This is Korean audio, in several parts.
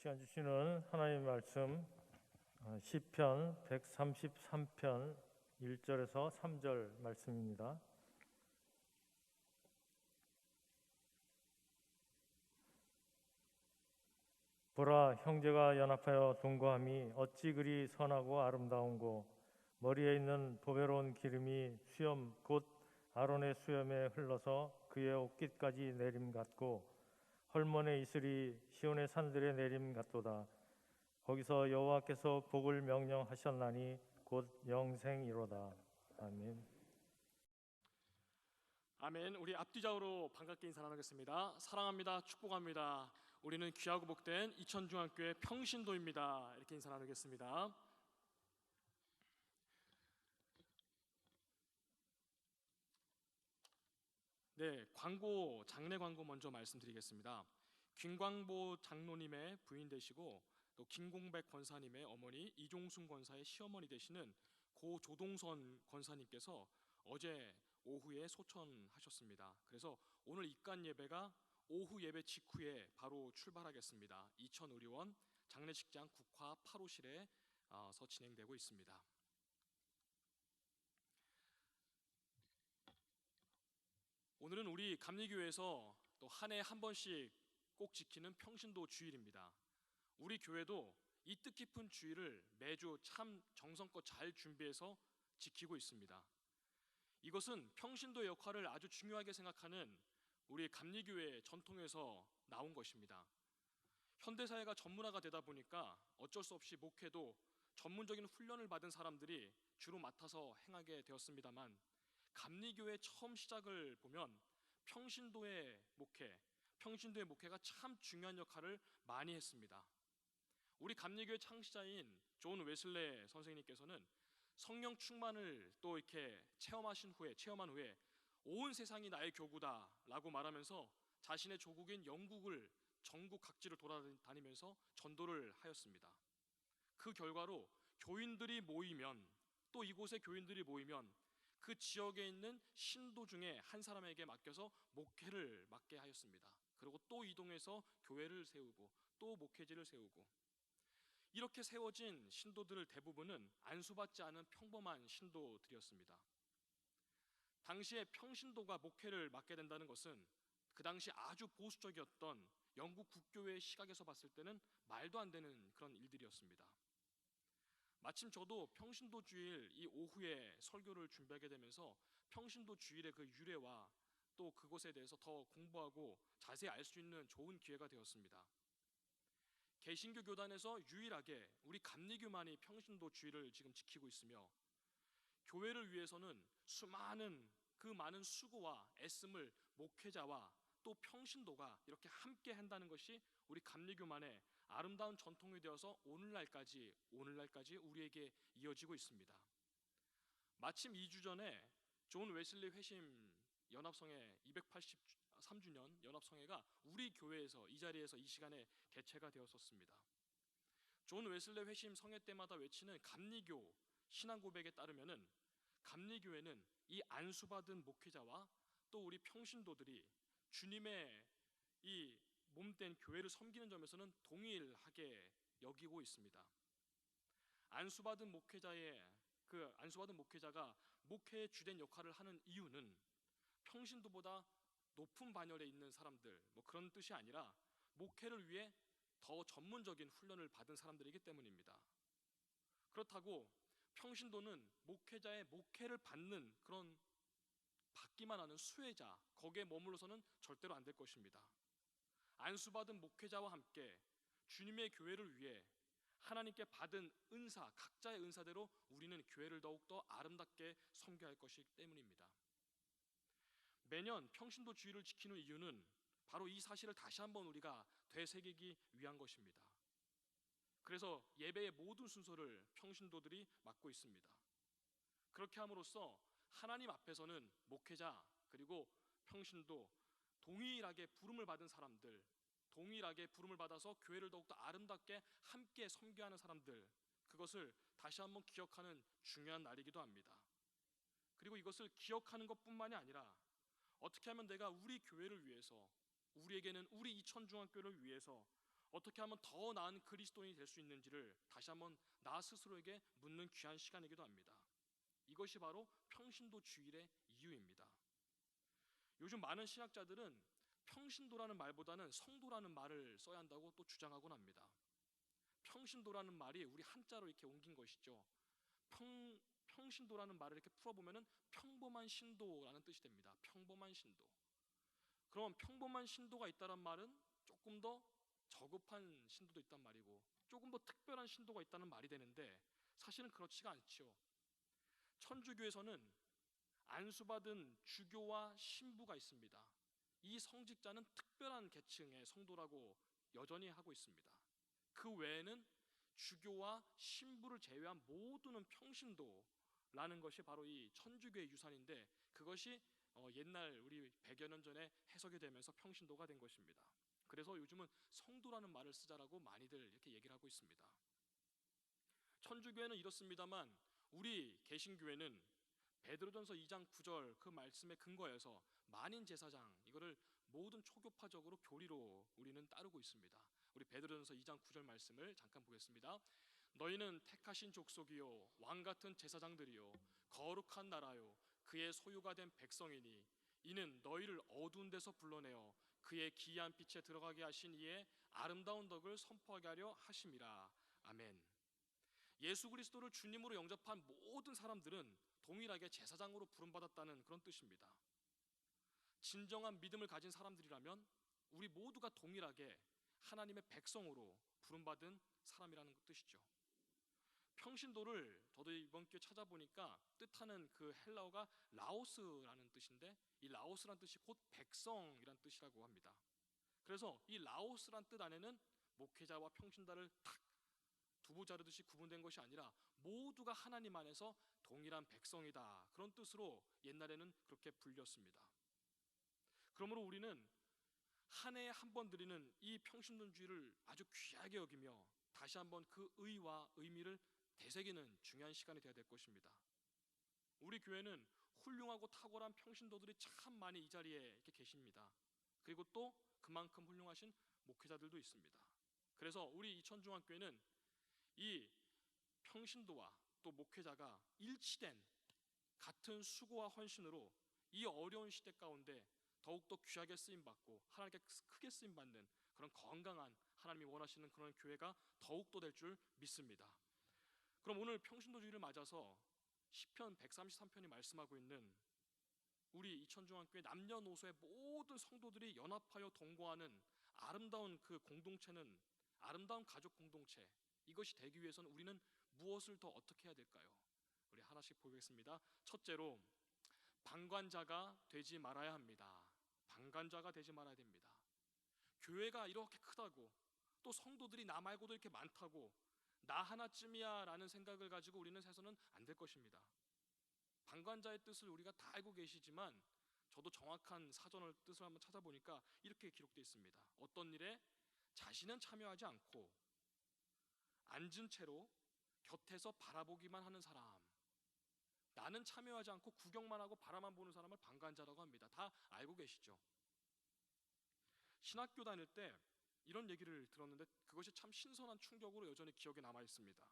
시간 주시는 하나님의 말씀 시편 133편 1절에서 3절 말씀입니다. 보라, 형제가 연합하여 동거함이 어찌 그리 선하고 아름다운고, 머리에 있는 보배로운 기름이 수염 곧 아론의 수염에 흘러서 그의 옷깃까지 내림 같고, 헐몬의 이슬이 시온의 산들에 내림 같도다. 거기서 여호와께서 복을 명령하셨나니 곧 영생이로다. 아멘. 아멘. 우리 앞뒤좌우로 반갑게 인사 나누겠습니다. 사랑합니다. 축복합니다. 우리는 귀하고 복된 이천중앙교회 평신도입니다. 이렇게 인사 나누겠습니다. 네, 장례 광고 먼저 말씀드리겠습니다. 김광보 장로님의 부인 되시고 또 김공백 권사님의 어머니, 이종순 권사의 시어머니 되시는 고 조동선 권사님께서 어제 오후에 소천하셨습니다. 그래서 오늘 입간 예배가 오후 예배 직후에 바로 출발하겠습니다. 이천의료원 장례식장 국화 8호실에서 진행되고 있습니다. 오늘은 우리 감리교회에서 또 한 해 한 번씩 꼭 지키는 평신도 주일입니다. 우리 교회도 이 뜻깊은 주일을 매주 참 정성껏 잘 준비해서 지키고 있습니다. 이것은 평신도의 역할을 아주 중요하게 생각하는 우리 감리교회의 전통에서 나온 것입니다. 현대사회가 전문화가 되다 보니까 어쩔 수 없이 목회도 전문적인 훈련을 받은 사람들이 주로 맡아서 행하게 되었습니다만, 감리교회 처음 시작을 보면 평신도의 목회가 참 중요한 역할을 많이 했습니다. 우리 감리교회 창시자인 존 웨슬레 선생님께서는 성령 충만을 또 이렇게 체험한 후에 온 세상이 나의 교구다라고 말하면서 자신의 조국인 영국을 전국 각지를 돌아다니면서 전도를 하였습니다. 그 결과로 또 이곳에 교인들이 모이면 그 지역에 있는 신도 중에 한 사람에게 맡겨서 목회를 맡게 하였습니다. 그리고 또 이동해서 교회를 세우고 또 목회지를 세우고, 이렇게 세워진 신도들 대부분은 안수받지 않은 평범한 신도들이었습니다. 당시에 평신도가 목회를 맡게 된다는 것은 그 당시 아주 보수적이었던 영국 국교회의 시각에서 봤을 때는 말도 안 되는 그런 일들이었습니다. 마침 저도 평신도 주일 이 오후에 설교를 준비하게 되면서 평신도 주일의 그 유래와 또 그것에 대해서 더 공부하고 자세히 알 수 있는 좋은 기회가 되었습니다. 개신교 교단에서 유일하게 우리 감리교만이 평신도 주일을 지금 지키고 있으며, 교회를 위해서는 그 많은 수고와 애씀을 목회자와 또 평신도가 이렇게 함께 한다는 것이 우리 감리교만의 아름다운 전통이 되어서 오늘날까지 우리에게 이어지고 있습니다. 마침 2주 전에 존 웨슬리 회심 연합성회 283주년 연합성회가 우리 교회에서 이 자리에서 이 시간에 개최가 되었었습니다. 존 웨슬리 회심 성회 때마다 외치는 감리교 신앙 고백에 따르면은, 감리교회는 이 안수받은 목회자와 또 우리 평신도들이 주님의 이 몸된 교회를 섬기는 점에서는 동일하게 여기고 있습니다. 안수받은 목회자가 목회의 주된 역할을 하는 이유는 평신도보다 높은 반열에 있는 사람들, 그런 뜻이 아니라 목회를 위해 더 전문적인 훈련을 받은 사람들이기 때문입니다. 그렇다고 평신도는 목회자의 목회를 받기만 하는 수혜자, 거기에 머물러서는 절대로 안 될 것입니다. 안수받은 목회자와 함께 주님의 교회를 위해 하나님께 받은 은사, 각자의 은사대로 우리는 교회를 더욱더 아름답게 섬겨야 할 것이기 때문입니다. 매년 평신도 주일을 지키는 이유는 바로 이 사실을 다시 한번 우리가 되새기기 위한 것입니다. 그래서 예배의 모든 순서를 평신도들이 맡고 있습니다. 그렇게 함으로써 하나님 앞에서는 목회자 그리고 평신도, 동일하게 부름을 받은 사람들, 동일하게 부름을 받아서 교회를 더욱더 아름답게 함께 섬겨하는 사람들, 그것을 다시 한번 기억하는 중요한 날이기도 합니다. 그리고 이것을 기억하는 것뿐만이 아니라 어떻게 하면 내가 우리 교회를 위해서, 우리에게는 우리 이천중앙교회를 위해서 어떻게 하면 더 나은 그리스도인이 될 수 있는지를 다시 한번 나 스스로에게 묻는 귀한 시간이기도 합니다. 이것이 바로 평신도 주일의 이유입니다. 요즘 많은 신학자들은 평신도라는 말보다는 성도라는 말을 써야 한다고 또 주장하곤 합니다. 평신도라는 말이 우리 한자로 이렇게 옮긴 것이죠. 평신도라는 말을 이렇게 풀어보면은 평범한 신도라는 뜻이 됩니다. 평범한 신도. 그럼 평범한 신도가 있다는 말은 조금 더 저급한 신도도 있단 말이고 조금 더 특별한 신도가 있다는 말이 되는데 사실은 그렇지가 않죠. 천주교에서는 안수받은 주교와 신부가 있습니다. 이 성직자는 특별한 계층의 성도라고 여전히 하고 있습니다. 그 외에는 주교와 신부를 제외한 모두는 평신도라는 것이 바로 이 천주교의 유산인데 그것이 옛날 우리 100여 년 전에 해석이 되면서 평신도가 된 것입니다. 그래서 요즘은 성도라는 말을 쓰자라고 많이들 이렇게 얘기를 하고 있습니다. 천주교회는 이렇습니다만 우리 개신교회는 베드로전서 2장 9절 그 말씀에 근거해서 만인 제사장 이거를 모든 초교파적으로 교리로 우리는 따르고 있습니다. 우리 베드로전서 2장 9절 말씀을 잠깐 보겠습니다. 너희는 택하신 족속이요 왕 같은 제사장들이요 거룩한 나라요 그의 소유가 된 백성이니 이는 너희를 어두운 데서 불러내어 그의 기이한 빛에 들어가게 하신 이의 아름다운 덕을 선포하게 하려 하심이라. 아멘. 예수 그리스도를 주님으로 영접한 모든 사람들은 동일하게 제사장으로 부름받았다는 그런 뜻입니다. 진정한 믿음을 가진 사람들이라면 우리 모두가 동일하게 하나님의 백성으로 부름받은 사람이라는 뜻이죠. 평신도를 저도 이번 기회에 찾아보니까 뜻하는 그 헬라어가 라오스라는 뜻인데 이 라오스란 뜻이 곧 백성이란 뜻이라고 합니다. 그래서 이 라오스란 뜻 안에는 목회자와 평신자를 탁 두부 자르듯이 구분된 것이 아니라 모두가 하나님 안에서 동일한 백성이다 그런 뜻으로 옛날에는 그렇게 불렸습니다. 그러므로 우리는 한 해에 한 번 드리는 이 평신도주의를 아주 귀하게 여기며 다시 한번 그 의의와 의미를 되새기는 중요한 시간이 되어야 될 것입니다. 우리 교회는 훌륭하고 탁월한 평신도들이 참 많이 이 자리에 이렇게 계십니다. 그리고 또 그만큼 훌륭하신 목회자들도 있습니다. 그래서 우리 이천중앙교회는 이 평신도와 또 목회자가 일치된 같은 수고와 헌신으로 이 어려운 시대 가운데 더욱더 귀하게 쓰임받고 하나님께 크게 쓰임받는 그런 건강한 하나님이 원하시는 그런 교회가 더욱더 될 줄 믿습니다. 그럼 오늘 평신도주의를 맞아서 시편 133편이 말씀하고 있는 우리 이천중앙교회 남녀노소의 모든 성도들이 연합하여 동거하는 아름다운 그 공동체는 아름다운 가족 공동체 이것이 되기 위해서는 우리는 무엇을 더 어떻게 해야 될까요? 우리 하나씩 보겠습니다. 첫째로 방관자가 되지 말아야 합니다. 방관자가 되지 말아야 됩니다. 교회가 이렇게 크다고 또 성도들이 나 말고도 이렇게 많다고 나 하나쯤이야 라는 생각을 가지고 우리는 해서는 안 될 것입니다. 방관자의 뜻을 우리가 다 알고 계시지만 저도 정확한 사전을 뜻을 한번 찾아보니까 이렇게 기록되어 있습니다. 어떤 일에 자신은 참여하지 않고 앉은 채로 곁에서 바라보기만 하는 사람, 나는 참여하지 않고 구경만 하고 바라만 보는 사람을 방관자라고 합니다. 다 알고 계시죠? 신학교 다닐 때 이런 얘기를 들었는데 그것이 참 신선한 충격으로 여전히 기억에 남아 있습니다.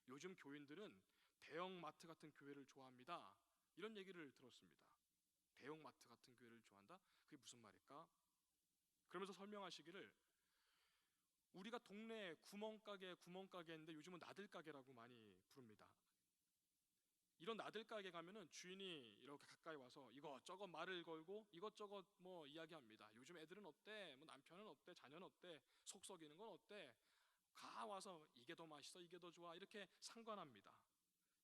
요즘 교인들은 대형마트 같은 교회를 좋아합니다. 이런 얘기를 들었습니다. 대형마트 같은 교회를 좋아한다? 그게 무슨 말일까? 그러면서 설명하시기를 우리가 동네에 구멍가게 했는데 요즘은 나들가게라고 많이 부릅니다. 이런 나들가게 가면은 주인이 이렇게 가까이 와서 이것저것 말을 걸고 이것저것 뭐 이야기합니다. 요즘 애들은 어때? 뭐 남편은 어때? 자녀는 어때? 속 썩이는 건 어때? 가 와서 이게 더 맛있어, 이게 더 좋아 이렇게 상관합니다.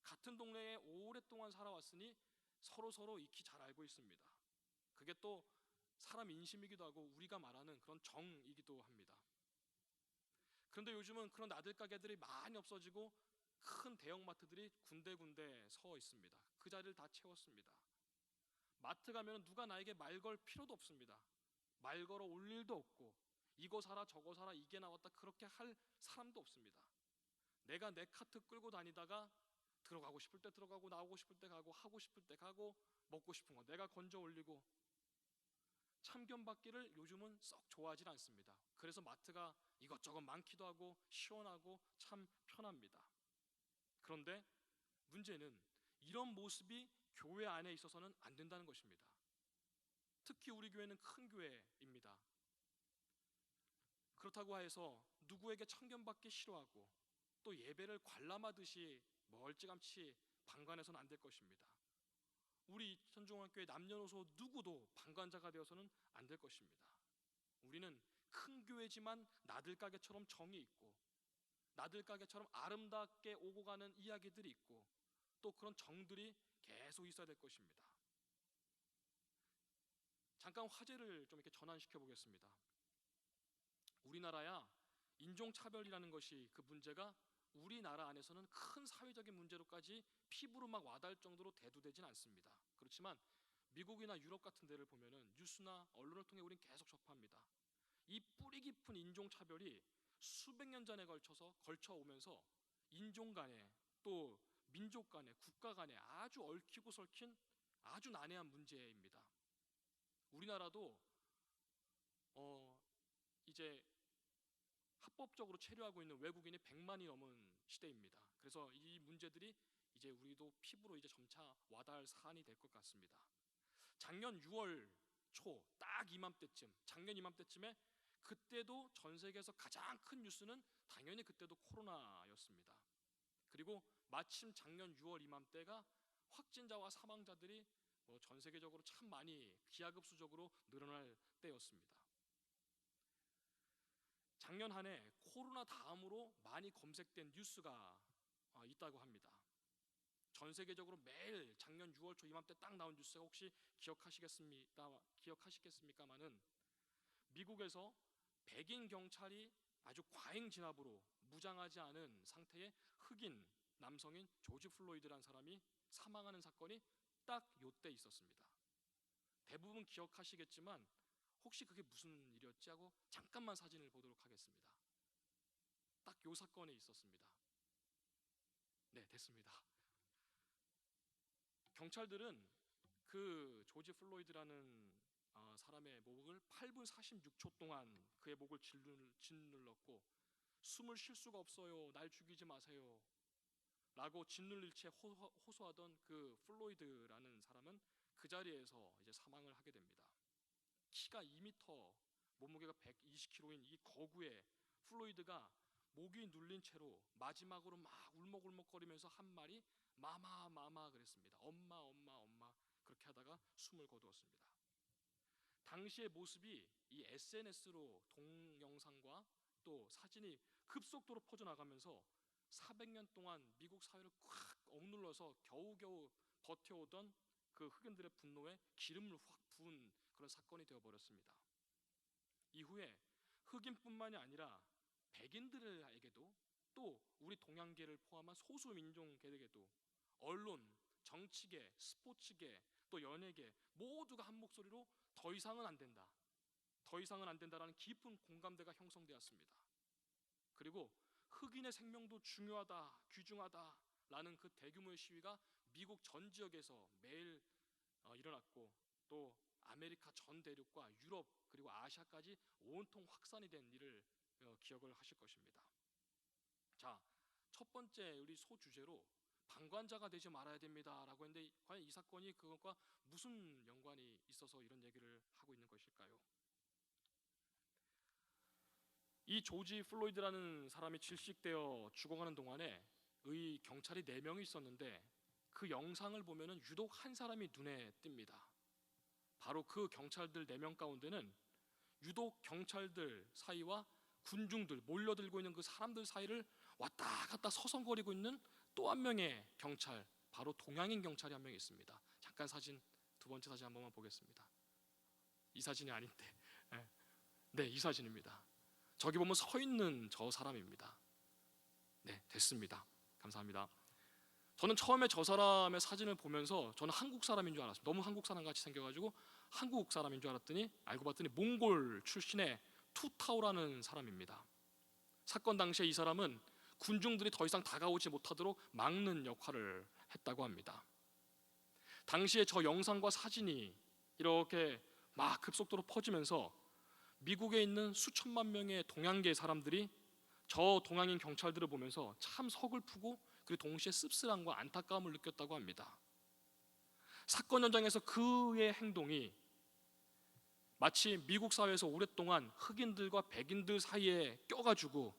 같은 동네에 오랫동안 살아왔으니 서로 익히 잘 알고 있습니다. 그게 또 사람 인심이기도 하고 우리가 말하는 그런 정이기도 합니다. 그런데 요즘은 그런 나들가게들이 많이 없어지고 큰 대형마트들이 군데군데 서 있습니다. 그 자리를 다 채웠습니다. 마트 가면 누가 나에게 말 걸 필요도 없습니다. 말 걸어 올 일도 없고 이거 사라 저거 사라 이게 나왔다 그렇게 할 사람도 없습니다. 내가 내 카트 끌고 다니다가 들어가고 싶을 때 들어가고 나오고 싶을 때 가고 하고 싶을 때 가고 먹고 싶은 거 내가 건져 올리고 참견받기를 요즘은 썩 좋아하지 않습니다. 그래서 마트가 이것저것 많기도 하고 시원하고 참 편합니다. 그런데 문제는 이런 모습이 교회 안에 있어서는 안 된다는 것입니다. 특히 우리 교회는 큰 교회입니다. 그렇다고 해서 누구에게 참견받기 싫어하고 또 예배를 관람하듯이 멀찌감치 방관해서는 안 될 것입니다. 우리 천중원교회 남녀노소 누구도 방관자가 되어서는 안 될 것입니다. 우리는 큰 교회지만 나들가게처럼 정이 있고 나들가게처럼 아름답게 오고 가는 이야기들이 있고 또 그런 정들이 계속 있어야 될 것입니다. 잠깐 화제를 좀 이렇게 전환시켜 보겠습니다. 우리나라야 인종차별이라는 것이 그 문제가 우리나라 안에서는 큰 사회적인 문제로까지 피부로 막 와닿을 정도로 대두되진 않습니다. 그렇지만 미국이나 유럽 같은 데를 보면은 뉴스나 언론을 통해 우린 계속 접합니다. 이 뿌리 깊은 인종차별이 수백 년 전에 걸쳐 오면서 인종 간에 또 민족 간에 국가 간에 아주 얽히고 설킨 아주 난해한 문제입니다. 우리나라도 이제 합법적으로 체류하고 있는 외국인이 100만이 넘은 시대입니다. 그래서 이 문제들이 이제 우리도 피부로 이제 점차 와닿을 사안이 될 것 같습니다. 작년 6월 초 딱 이맘때쯤, 작년 이맘때쯤에 그때도 전 세계에서 가장 큰 뉴스는 당연히 그때도 코로나였습니다. 그리고 마침 작년 6월 이맘때가 확진자와 사망자들이 전 세계적으로 참 많이 기하급수적으로 늘어날 때였습니다. 작년 한 해 코로나 다음으로 많이 검색된 뉴스가 있다고 합니다. 전 세계적으로 매일 작년 6월 초 이맘때 딱 나온 뉴스가 혹시 기억하시겠습니까마는 미국에서 백인 경찰이 아주 과잉 진압으로 무장하지 않은 상태의 흑인 남성인 조지 플로이드라는 사람이 사망하는 사건이 딱 요때 있었습니다. 대부분 기억하시겠지만 혹시 그게 무슨 일이었지 하고 잠깐만 사진을 보도록 하겠습니다. 딱 요 사건이 있었습니다. 네, 됐습니다. 경찰들은 그 조지 플로이드라는 사람의 목을 8분 46초 동안 그의 목을 짓눌렀고 숨을 쉴 수가 없어요. 날 죽이지 마세요. 라고 짓눌릴 채 호소하던 그 플로이드라는 사람은 그 자리에서 이제 사망을 하게 됩니다. 키가 2m, 몸무게가 120kg인 이 거구의 플로이드가 목이 눌린 채로 마지막으로 막 울먹울먹거리면서 한 말이 마마 마마 그랬습니다. 엄마 엄마 엄마 그렇게 하다가 숨을 거두었습니다. 당시의 모습이 이 SNS로 동영상과 또 사진이 급속도로 퍼져나가면서 400년 동안 미국 사회를 꽉 억눌러서 겨우겨우 버텨오던 그 흑인들의 분노에 기름을 확 부은 그런 사건이 되어버렸습니다. 이후에 흑인뿐만이 아니라 백인들에게도 또 우리 동양계를 포함한 소수민족계에게도 언론, 정치계, 스포츠계, 또 연예계 모두가 한 목소리로 더 이상은 안 된다. 더 이상은 안 된다라는 깊은 공감대가 형성되었습니다. 그리고 흑인의 생명도 중요하다, 귀중하다라는 그 대규모의 시위가 미국 전 지역에서 매일 일어났고 또 아메리카 전 대륙과 유럽 그리고 아시아까지 온통 확산이 된 일을 기억을 하실 것입니다. 자, 첫 번째 우리 소주제로 방관자가 되지 말아야 됩니다라고 했는데 과연 이 사건이 그것과 무슨 연관이 있어서 이런 얘기를 하고 있는 것일까요? 이 조지 플로이드라는 사람이 질식되어 죽어가는 동안에 의 경찰이 4명이 있었는데 그 영상을 보면은 유독 한 사람이 눈에 띕니다. 바로 그 경찰들 4명 가운데는 유독 경찰들 사이와 군중들 몰려들고 있는 그 사람들 사이를 왔다 갔다 서성거리고 있는 또 한 명의 경찰, 바로 동양인 경찰이 한 명 있습니다. 잠깐 사진, 두 번째 사진 한 번만 보겠습니다. 이 사진이 아닌데, 네, 이 사진입니다. 저기 보면 서 있는 저 사람입니다. 네, 됐습니다. 감사합니다. 저는 처음에 저 사람의 사진을 보면서 저는 한국 사람인 줄 알았어요. 너무 한국 사람 같이 생겨가지고 한국 사람인 줄 알았더니 알고 봤더니 몽골 출신의 투타오라는 사람입니다. 사건 당시에 이 사람은 군중들이 더 이상 다가오지 못하도록 막는 역할을 했다고 합니다. 당시에 저 영상과 사진이 이렇게 막 급속도로 퍼지면서 미국에 있는 수천만 명의 동양계 사람들이 저 동양인 경찰들을 보면서 참 서글프고 그리고 동시에 씁쓸함과 안타까움을 느꼈다고 합니다. 사건 현장에서 그의 행동이 마치 미국 사회에서 오랫동안 흑인들과 백인들 사이에 껴가지고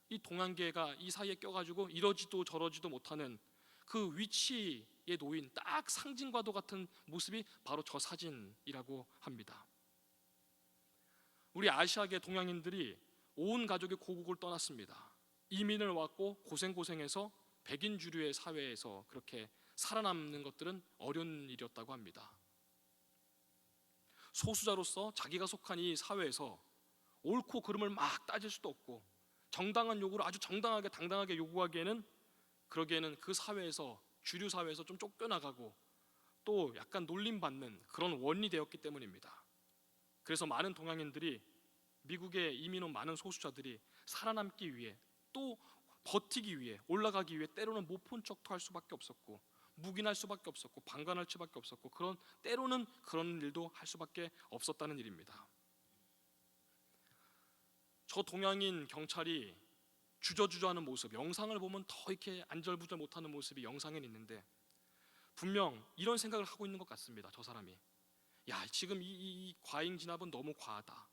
이 동양계가 이 사이에 껴가지고 이러지도 저러지도 못하는 그 위치에 놓인 딱 상징과도 같은 모습이 바로 저 사진이라고 합니다. 우리 아시아계 동양인들이 온 가족이 고국을 떠났습니다. 이민을 왔고 고생해서 백인 주류의 사회에서 그렇게 살아남는 것들은 어려운 일이었다고 합니다. 소수자로서 자기가 속한 이 사회에서 옳고 그름을 막 따질 수도 없고 정당한 요구를 아주 정당하게 당당하게 요구하기에는 그러기에는 그 사회에서 주류 사회에서 좀 쫓겨나가고 또 약간 놀림받는 그런 원이 되었기 때문입니다. 그래서 많은 동양인들이 미국에 이민 온 많은 소수자들이 살아남기 위해 또 버티기 위해 올라가기 위해 때로는 못 본 척도 할 수밖에 없었고 묵인할 수밖에 없었고 방관할 수밖에 없었고 그런 때로는 그런 일도 할 수밖에 없었다는 일입니다. 저 동양인 경찰이 주저주저하는 모습, 영상을 보면 더 이렇게 안절부절 못하는 모습이 영상에 있는데 분명 이런 생각을 하고 있는 것 같습니다. 저 사람이 야 지금 이 과잉 진압은 너무 과하다.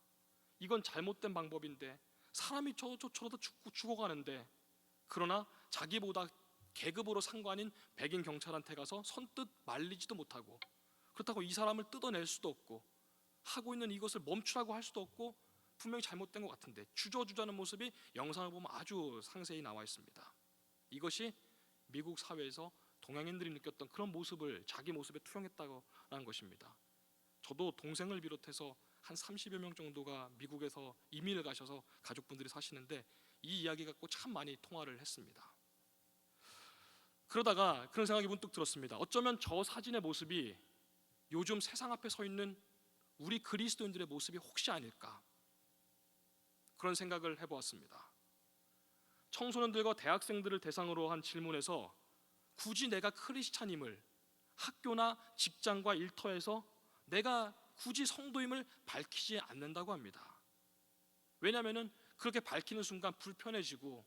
이건 잘못된 방법인데 사람이 저러다 죽어가는데 그러나 자기보다 계급으로 상관인 백인 경찰한테 가서 선뜻 말리지도 못하고 그렇다고 이 사람을 뜯어낼 수도 없고 하고 있는 이것을 멈추라고 할 수도 없고 분명히 잘못된 것 같은데 주저주저하는 모습이 영상을 보면 아주 상세히 나와 있습니다. 이것이 미국 사회에서 동양인들이 느꼈던 그런 모습을 자기 모습에 투영했다는 것입니다. 저도 동생을 비롯해서 한 30여 명 정도가 미국에서 이민을 가셔서 가족분들이 사시는데 이 이야기 갖고 참 많이 통화를 했습니다. 그러다가 그런 생각이 문득 들었습니다. 어쩌면 저 사진의 모습이 요즘 세상 앞에 서 있는 우리 그리스도인들의 모습이 혹시 아닐까 그런 생각을 해보았습니다. 청소년들과 대학생들을 대상으로 한 질문에서 굳이 내가 크리스찬임을 학교나 직장과 일터에서 내가 굳이 성도임을 밝히지 않는다고 합니다. 왜냐하면 그렇게 밝히는 순간 불편해지고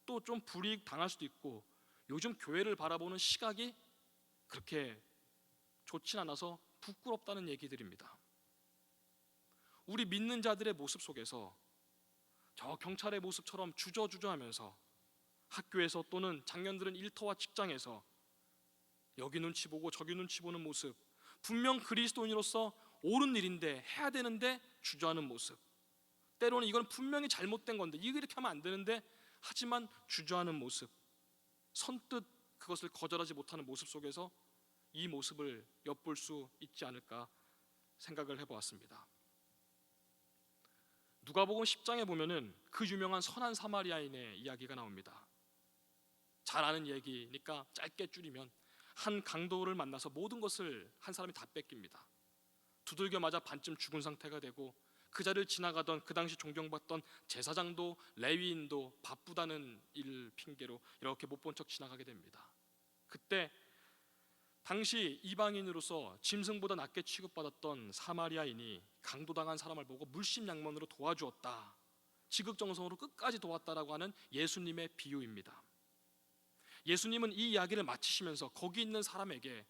또 좀 불이익 당할 수도 있고 요즘 교회를 바라보는 시각이 그렇게 좋진 않아서 부끄럽다는 얘기들입니다. 우리 믿는 자들의 모습 속에서 저 경찰의 모습처럼 주저주저하면서 학교에서 또는 장년들은 일터와 직장에서 여기 눈치 보고 저기 눈치 보는 모습, 분명 그리스도인으로서 옳은 일인데 해야 되는데 주저하는 모습, 때로는 이건 분명히 잘못된 건데 이거 이렇게 하면 안 되는데 하지만 주저하는 모습, 선뜻 그것을 거절하지 못하는 모습 속에서 이 모습을 엿볼 수 있지 않을까 생각을 해보았습니다. 누가복음 10장에 보면은 그 유명한 선한 사마리아인의 이야기가 나옵니다. 잘 아는 얘기니까 짧게 줄이면 한 강도를 만나서 모든 것을 한 사람이 다 뺏깁니다. 두들겨 맞아 반쯤 죽은 상태가 되고 그 자리를 지나가던 그 당시 존경받던 제사장도 레위인도 바쁘다는 일 핑계로 이렇게 못 본 척 지나가게 됩니다. 그때 당시 이방인으로서 짐승보다 낮게 취급받았던 사마리아인이 강도당한 사람을 보고 물심양면으로 도와주었다, 지극정성으로 끝까지 도왔다라고 하는 예수님의 비유입니다. 예수님은 이 이야기를 마치시면서 거기 있는 사람들에게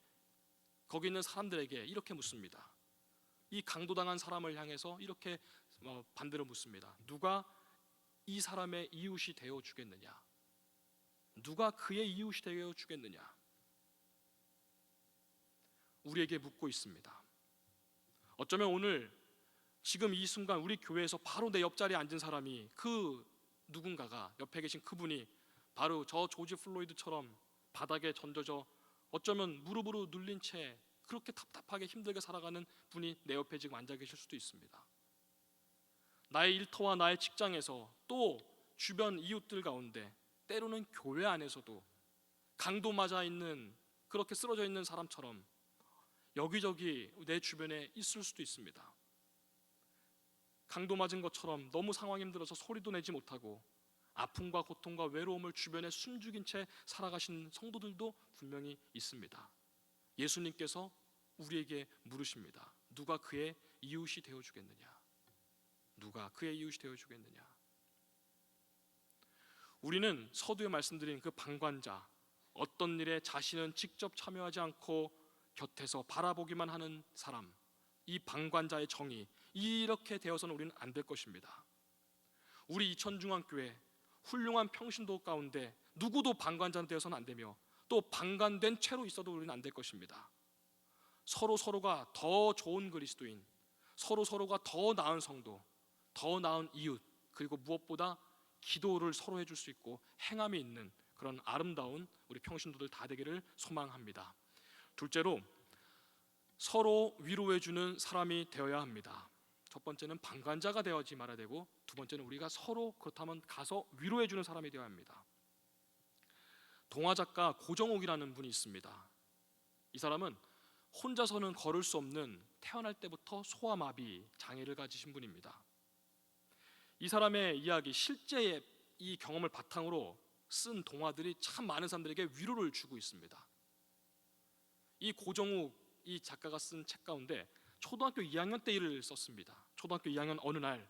이렇게 묻습니다. 이 강도당한 사람을 향해서 이렇게 반대로 묻습니다. 누가 이 사람의 이웃이 되어 주겠느냐? 누가 그의 이웃이 되어 주겠느냐? 우리에게 묻고 있습니다. 어쩌면 오늘 지금 이 순간 우리 교회에서 바로 내 옆자리에 앉은 사람이 그 누군가가 옆에 계신 그분이 바로 저 조지 플로이드처럼 바닥에 던져져 어쩌면 무릎으로 눌린 채 그렇게 답답하게 힘들게 살아가는 분이 내 옆에 지금 앉아 계실 수도 있습니다. 나의 일터와 나의 직장에서 또 주변 이웃들 가운데 때로는 교회 안에서도 강도 맞아 있는 그렇게 쓰러져 있는 사람처럼 여기저기 내 주변에 있을 수도 있습니다. 강도 맞은 것처럼 너무 상황이 힘들어서 소리도 내지 못하고 아픔과 고통과 외로움을 주변에 숨죽인 채 살아가신 성도들도 분명히 있습니다. 예수님께서 우리에게 물으십니다. 누가 그의 이웃이 되어주겠느냐? 누가 그의 이웃이 되어주겠느냐? 우리는 서두에 말씀드린 그 방관자, 어떤 일에 자신은 직접 참여하지 않고 곁에서 바라보기만 하는 사람, 이 방관자의 정의, 이렇게 되어서는 우리는 안 될 것입니다. 우리 이천중앙교회 훌륭한 평신도 가운데 누구도 방관자 되어서는 안 되며, 또 방관된 채로 있어도 우리는 안 될 것입니다. 서로가 더 좋은 그리스도인, 서로가 더 나은 성도, 더 나은 이웃, 그리고 무엇보다 기도를 서로 해줄 수 있고 행함이 있는 그런 아름다운 우리 평신도들 다 되기를 소망합니다. 둘째로, 서로 위로해주는 사람이 되어야 합니다. 첫 번째는 방관자가 되어지 말아야 되고, 두 번째는 우리가 서로 그렇다면 가서 위로해주는 사람이 되어야 합니다. 동화작가 고정옥이라는 분이 있습니다. 이 사람은 혼자서는 걸을 수 없는, 태어날 때부터 소아마비 장애를 가지신 분입니다. 이 사람의 이야기, 실제 이 경험을 바탕으로 쓴 동화들이 참 많은 사람들에게 위로를 주고 있습니다. 이 고정욱 이 작가가 쓴 책 가운데 초등학교 2학년 때 일을 썼습니다. 초등학교 2학년 어느 날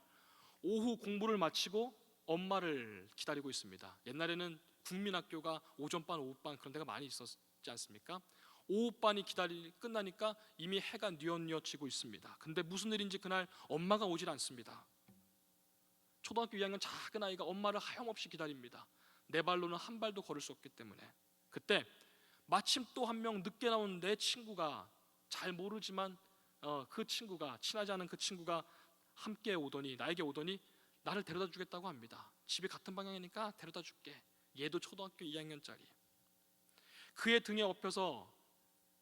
오후 공부를 마치고 엄마를 기다리고 있습니다. 옛날에는 국민학교가 오전반, 오후반 그런 데가 많이 있었지 않습니까? 오후반이 끝나니까 이미 해가 뉘엿뉘엿지고 있습니다. 근데 무슨 일인지 그날 엄마가 오질 않습니다. 초등학교 2학년 작은 아이가 엄마를 하염없이 기다립니다. 내 발로는 한 발도 걸을 수 없기 때문에. 그때 마침 또 한 명 늦게 나온 내 친구가, 잘 모르지만 그 친구가, 친하지 않은 그 친구가 함께 오더니, 나에게 오더니 나를 데려다 주겠다고 합니다. 집이 같은 방향이니까 데려다 줄게. 얘도 초등학교 2학년짜리. 그의 등에 업혀서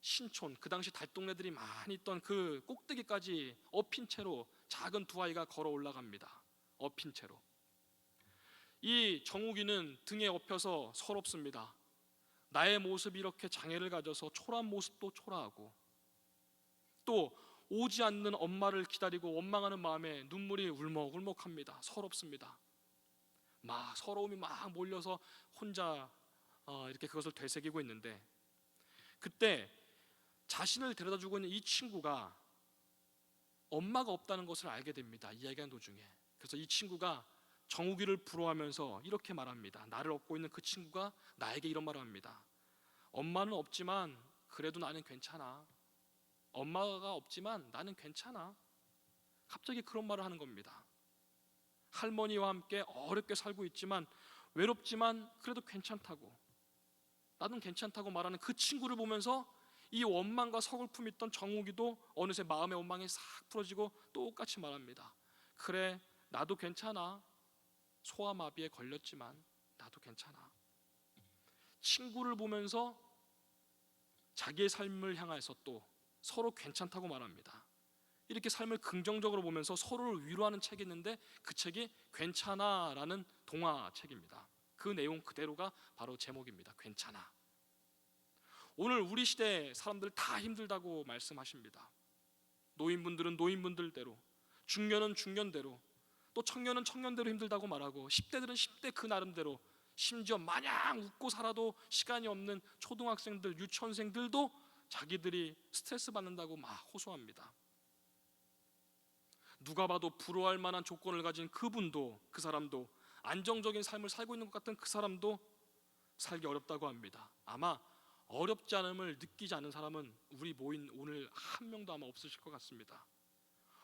신촌, 그 당시 달동네들이 많이 있던 그 꼭대기까지 업힌 채로 작은 두 아이가 걸어 올라갑니다. 업힌 채로. 이 정욱이는 등에 업혀서 서럽습니다. 나의 모습이 이렇게 장애를 가져서 초라한 모습도 초라하고, 또 오지 않는 엄마를 기다리고 원망하는 마음에 눈물이 울먹울먹합니다. 서럽습니다. 서러움이 막 몰려서 혼자 이렇게 그것을 되새기고 있는데, 그때 자신을 데려다 주고 있는 이 친구가 엄마가 없다는 것을 알게 됩니다. 이야기하는 도중에. 그래서 이 친구가 정욱이를 부러워하면서 이렇게 말합니다. 나를 업고 있는 그 친구가 나에게 이런 말을 합니다. 엄마는 없지만 그래도 나는 괜찮아. 엄마가 없지만 나는 괜찮아. 갑자기 그런 말을 하는 겁니다. 할머니와 함께 어렵게 살고 있지만, 외롭지만 그래도 괜찮다고, 나는 괜찮다고 말하는 그 친구를 보면서 이 원망과 서글픔이 있던 정욱이도 어느새 마음의 원망이 싹 풀어지고 똑같이 말합니다. 그래, 나도 괜찮아. 소아마비에 걸렸지만 나도 괜찮아. 친구를 보면서 자기의 삶을 향해서 또 서로 괜찮다고 말합니다. 이렇게 삶을 긍정적으로 보면서 서로를 위로하는 책이 있는데, 그 책이 괜찮아라는 동화책입니다. 그 내용 그대로가 바로 제목입니다. 괜찮아. 오늘 우리 시대 사람들 다 힘들다고 말씀하십니다. 노인분들은 노인분들대로, 중년은 중년대로, 또 청년은 청년대로 힘들다고 말하고, 10대들은 10대 그 나름대로, 심지어 마냥 웃고 살아도 시간이 없는 초등학생들, 유치원생들도 자기들이 스트레스 받는다고 막 호소합니다. 누가 봐도 부러워할 만한 조건을 가진 그분도, 그 사람도, 안정적인 삶을 살고 있는 것 같은 그 사람도 살기 어렵다고 합니다. 아마 어렵지 않음을 느끼지 않는 사람은 우리 모인 오늘 한 명도 아마 없으실 것 같습니다.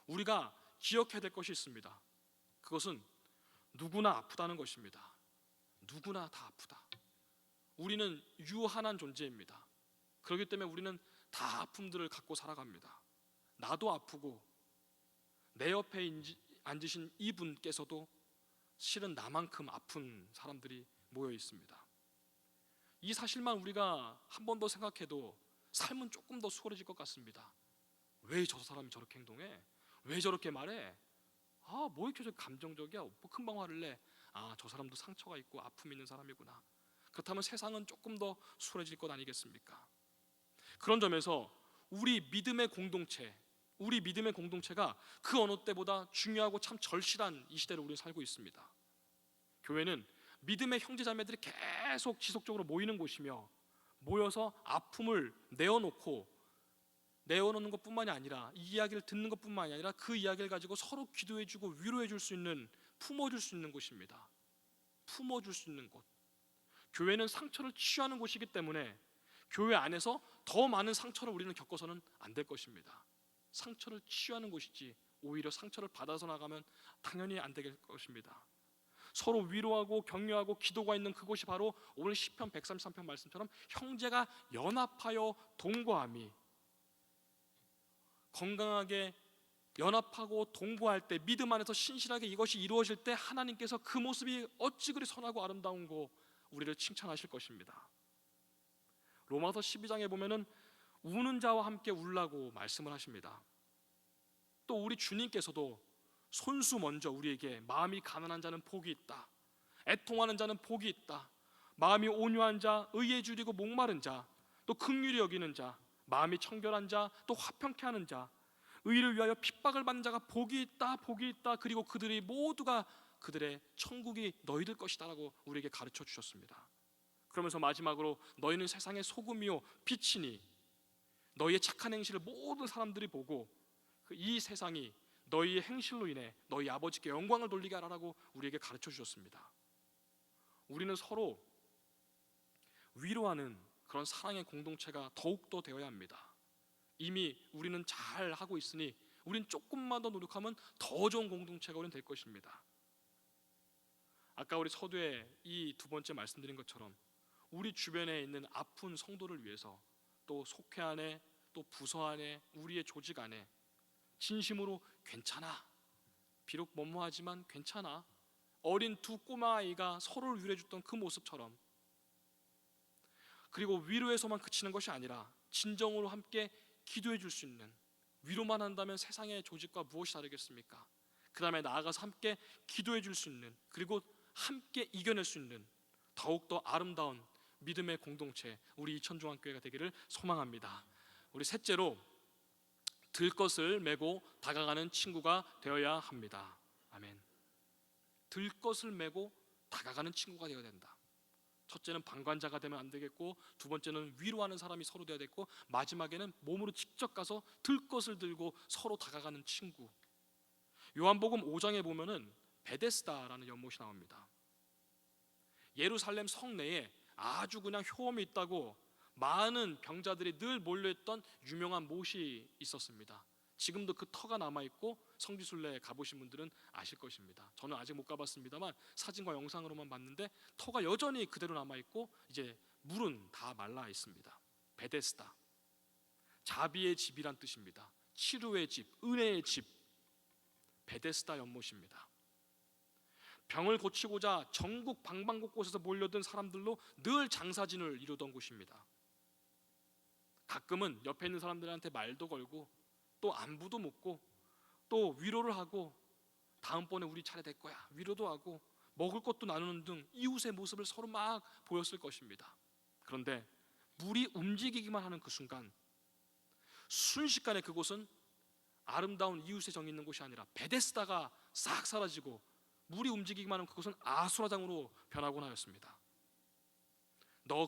우리가 기억해야 될 것이 있습니다. 그것은 누구나 아프다는 것입니다. 누구나 다 아프다. 우리는 유한한 존재입니다. 그렇기 때문에 우리는 다 아픔들을 갖고 살아갑니다. 나도 아프고, 내 옆에 앉으신 이분께서도 실은 나만큼 아픈 사람들이 모여 있습니다. 이 사실만 우리가 한 번 더 생각해도 삶은 조금 더 수월해질 것 같습니다. 왜 저 사람이 저렇게 행동해? 왜 저렇게 말해? 뭐 이렇게 저 감정적이야? 뭐 금방 화를 내? 저 사람도 상처가 있고 아픔이 있는 사람이구나. 그렇다면 세상은 조금 더 수월해질 것 아니겠습니까? 그런 점에서 우리 믿음의 공동체가 그 어느 때보다 중요하고 참 절실한 이 시대를 우리는 살고 있습니다. 교회는 믿음의 형제자매들이 계속 지속적으로 모이는 곳이며, 모여서 아픔을 내어놓고 내어놓는 것뿐만이 아니라 이 이야기를 듣는 것뿐만이 아니라 그 이야기를 가지고 서로 기도해주고 위로해줄 수 있는, 품어줄 수 있는 곳입니다. 품어줄 수 있는 곳. 교회는 상처를 치유하는 곳이기 때문에 교회 안에서 더 많은 상처를 우리는 겪어서는 안 될 것입니다. 상처를 치유하는 곳이지 오히려 상처를 받아서 나가면 당연히 안 될 것입니다. 서로 위로하고 격려하고 기도가 있는 그곳이 바로 오늘 시편 133편 말씀처럼 형제가 연합하여 동거함이, 건강하게 연합하고 동거할 때 믿음 안에서 신실하게 이것이 이루어질 때 하나님께서 그 모습이 어찌 그리 선하고 아름다운고 우리를 칭찬하실 것입니다. 로마서 12장에 보면은 우는 자와 함께 울라고 말씀을 하십니다. 또 우리 주님께서도 손수 먼저 우리에게 마음이 가난한 자는 복이 있다, 애통하는 자는 복이 있다, 마음이 온유한 자, 의에 줄이고 목마른 자, 또 긍휼히 여기는 자, 마음이 청결한 자, 또 화평케 하는 자, 의를 위하여 핍박을 받는 자가 복이 있다, 복이 있다, 그리고 그들이 모두가 그들의 천국이 너희들 것이다라고 우리에게 가르쳐 주셨습니다. 그러면서 마지막으로 너희는 세상의 소금이요 빛이니 너희의 착한 행실을 모든 사람들이 보고 이 세상이 너희의 행실로 인해 너희 아버지께 영광을 돌리게 하라고 우리에게 가르쳐 주셨습니다. 우리는 서로 위로하는 그런 사랑의 공동체가 더욱더 되어야 합니다. 이미 우리는 잘 하고 있으니 우린 조금만 더 노력하면 더 좋은 공동체가 우리는 될 것입니다. 아까 우리 서두에 이 두 번째 말씀드린 것처럼 우리 주변에 있는 아픈 성도를 위해서 또 속회 안에 또 부서 안에 우리의 조직 안에 진심으로 괜찮아, 비록 뭐뭐하지만 괜찮아, 어린 두 꼬마 아이가 서로를 위로해줬던 그 모습처럼, 그리고 위로에서만 그치는 것이 아니라 진정으로 함께 기도해 줄 수 있는, 위로만 한다면 세상의 조직과 무엇이 다르겠습니까? 그 다음에 나아가서 함께 기도해 줄 수 있는, 그리고 함께 이겨낼 수 있는 더욱더 아름다운 믿음의 공동체, 우리 이천중앙교회가 되기를 소망합니다. 우리 셋째로, 들 것을 메고 다가가는 친구가 되어야 합니다. 아멘. 들 것을 메고 다가가는 친구가 되어야 된다. 첫째는 방관자가 되면 안 되겠고, 두 번째는 위로하는 사람이 서로 되어야 되고, 마지막에는 몸으로 직접 가서 들 것을 들고 서로 다가가는 친구. 요한복음 5장에 보면은 베데스다라는 연못이 나옵니다. 예루살렘 성내에 아주 그냥 효험이 있다고 많은 병자들이 늘 몰려있던 유명한 못이 있었습니다. 지금도 그 터가 남아있고 성지순례 가보신 분들은 아실 것입니다. 저는 아직 못 가봤습니다만 사진과 영상으로만 봤는데 터가 여전히 그대로 남아있고 이제 물은 다 말라 있습니다. 베데스다, 자비의 집이란 뜻입니다. 치료의 집, 은혜의 집, 베데스다 연못입니다. 병을 고치고자 전국 방방곳곳에서 몰려든 사람들로 늘 장사진을 이루던 곳입니다. 가끔은 옆에 있는 사람들한테 말도 걸고 또 안부도 묻고 또 위로를 하고 다음번에 우리 차례 될 거야 위로도 하고 먹을 것도 나누는 등 이웃의 모습을 서로 막 보였을 것입니다. 그런데 물이 움직이기만 하는 그 순간, 순식간에 그곳은 아름다운 이웃의 정이 있는 곳이 아니라 베데스다가 싹 사라지고 물이 움직이기만 하는 그곳은 아수라장으로 변하곤 하였습니다.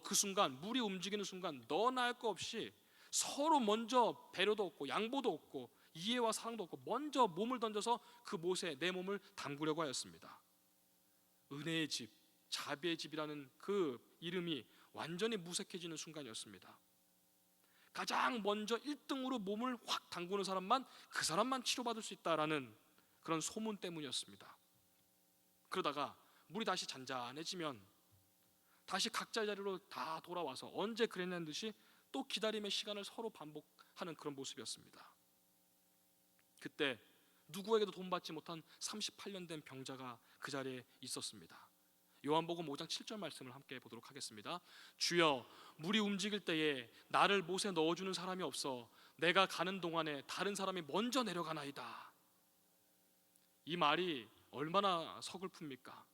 그 순간, 물이 움직이는 순간 너나 할 거 없이 서로 먼저 배려도 없고 양보도 없고 이해와 사랑도 없고 먼저 몸을 던져서 그 못에 내 몸을 담그려고 하였습니다. 은혜의 집, 자비의 집이라는 그 이름이 완전히 무색해지는 순간이었습니다. 가장 먼저 1등으로 몸을 확 담그는 사람만, 그 사람만 치료받을 수 있다라는 그런 소문 때문이었습니다. 그러다가 물이 다시 잔잔해지면 다시 각자의 자리로 다 돌아와서 언제 그랬냐는 듯이 또 기다림의 시간을 서로 반복하는 그런 모습이었습니다. 그때 누구에게도 돈 받지 못한 38년 된 병자가 그 자리에 있었습니다. 요한복음 5장 7절 말씀을 함께 보도록 하겠습니다. 주여, 물이 움직일 때에 나를 못에 넣어주는 사람이 없어 내가 가는 동안에 다른 사람이 먼저 내려가나이다. 이 말이 얼마나 서글픕니까?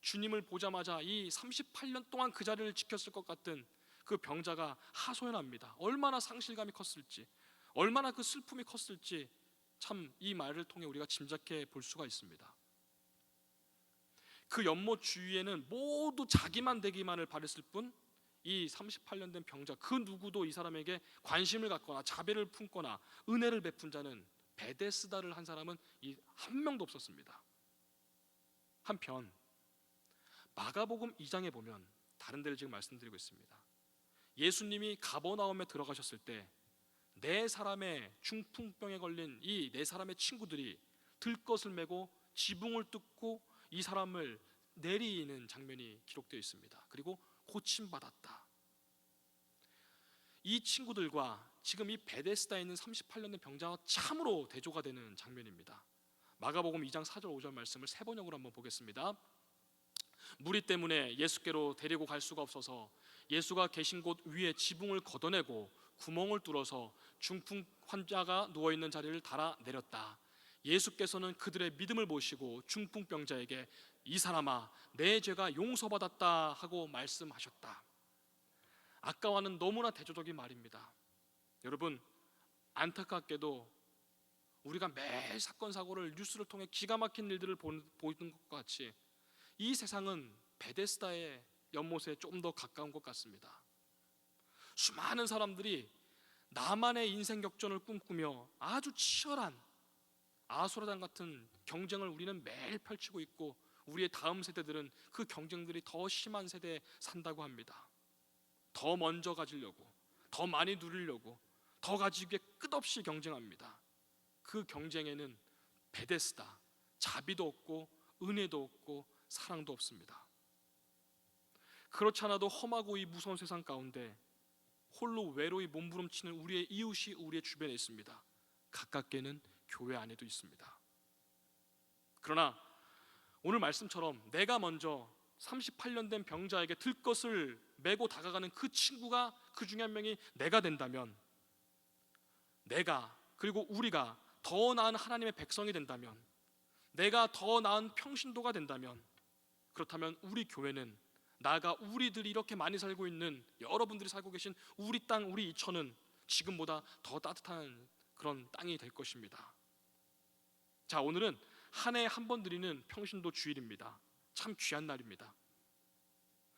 주님을 보자마자 이 38년 동안 그 자리를 지켰을 것 같은 그 병자가 하소연합니다. 얼마나 상실감이 컸을지, 얼마나 그 슬픔이 컸을지 참 이 말을 통해 우리가 짐작해 볼 수가 있습니다. 그 연못 주위에는 모두 자기만 되기만을 바랬을 뿐 이 38년 된 병자 그 누구도 이 사람에게 관심을 갖거나 자비를 품거나 은혜를 베푼 자는 베데스다를 한 사람은 이 한 명도 없었습니다. 한편 마가복음 2장에 보면 다른 데를 지금 말씀드리고 있습니다. 예수님이 가버나움에 들어가셨을 때 네 사람의 중풍병에 걸린 이 네 사람의 친구들이 들것을 메고 지붕을 뜯고 이 사람을 내리는 장면이 기록되어 있습니다. 그리고 고침받았다. 이 친구들과 지금 이 베데스다에 있는 38년 된 병자가 참으로 대조가 되는 장면입니다. 마가복음 2장 4절 5절 말씀을 세 번역으로 한번 보겠습니다. 무리 때문에 예수께로 데리고 갈 수가 없어서 예수가 계신 곳 위에 지붕을 걷어내고 구멍을 뚫어서 중풍 환자가 누워있는 자리를 달아 내렸다. 예수께서는 그들의 믿음을 보시고 중풍병자에게 이 사람아 내 죄가 용서받았다 하고 말씀하셨다. 아까와는 너무나 대조적인 말입니다. 여러분, 안타깝게도 우리가 매일 사건 사고를 뉴스를 통해 기가 막힌 일들을 보는 것과 같이 이 세상은 베데스다의 연못에 좀 더 가까운 것 같습니다. 수많은 사람들이 나만의 인생 격전을 꿈꾸며 아주 치열한 아수라장 같은 경쟁을 우리는 매일 펼치고 있고, 우리의 다음 세대들은 그 경쟁들이 더 심한 세대에 산다고 합니다. 더 먼저 가지려고, 더 많이 누리려고, 더 가지기 위해 끝없이 경쟁합니다. 그 경쟁에는 베데스다, 자비도 없고 은혜도 없고 사랑도 없습니다. 그렇지 않아도 험하고 이 무서운 세상 가운데 홀로 외로이 몸부림치는 우리의 이웃이 우리의 주변에 있습니다. 가깝게는 교회 안에도 있습니다. 그러나 오늘 말씀처럼 내가 먼저 38년 된 병자에게 들것을 메고 다가가는 그 친구가 그 중에 한 명이 내가 된다면, 내가 그리고 우리가 더 나은 하나님의 백성이 된다면, 내가 더 나은 평신도가 된다면, 그렇다면 우리 교회는, 나아가 우리들이 이렇게 많이 살고 있는 여러분들이 살고 계신 우리 땅, 우리 이천은 지금보다 더 따뜻한 그런 땅이 될 것입니다. 자, 오늘은 한 해에 한 번 드리는 평신도 주일입니다. 참 귀한 날입니다.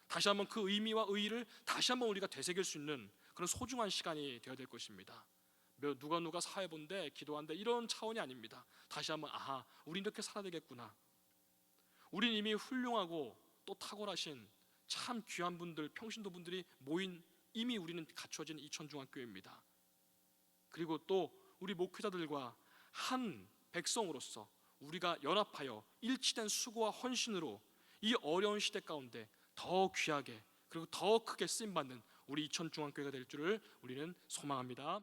다시 한번 그 의미와 의의를 다시 한번 우리가 되새길 수 있는 그런 소중한 시간이 되어야 될 것입니다. 누가 사회 본데 기도한다 이런 차원이 아닙니다. 다시 한번 아하, 우린 이렇게 살아야 되겠구나. 우린 이미 훌륭하고 또 탁월하신 참 귀한 분들, 평신도 분들이 모인, 이미 우리는 갖춰진 이천중학교입니다. 그리고 또 우리 목회자들과 한 백성으로서 우리가 연합하여 일치된 수고와 헌신으로 이 어려운 시대 가운데 더 귀하게 그리고 더 크게 쓰임받는 우리 이천중학교가 될 줄을 우리는 소망합니다.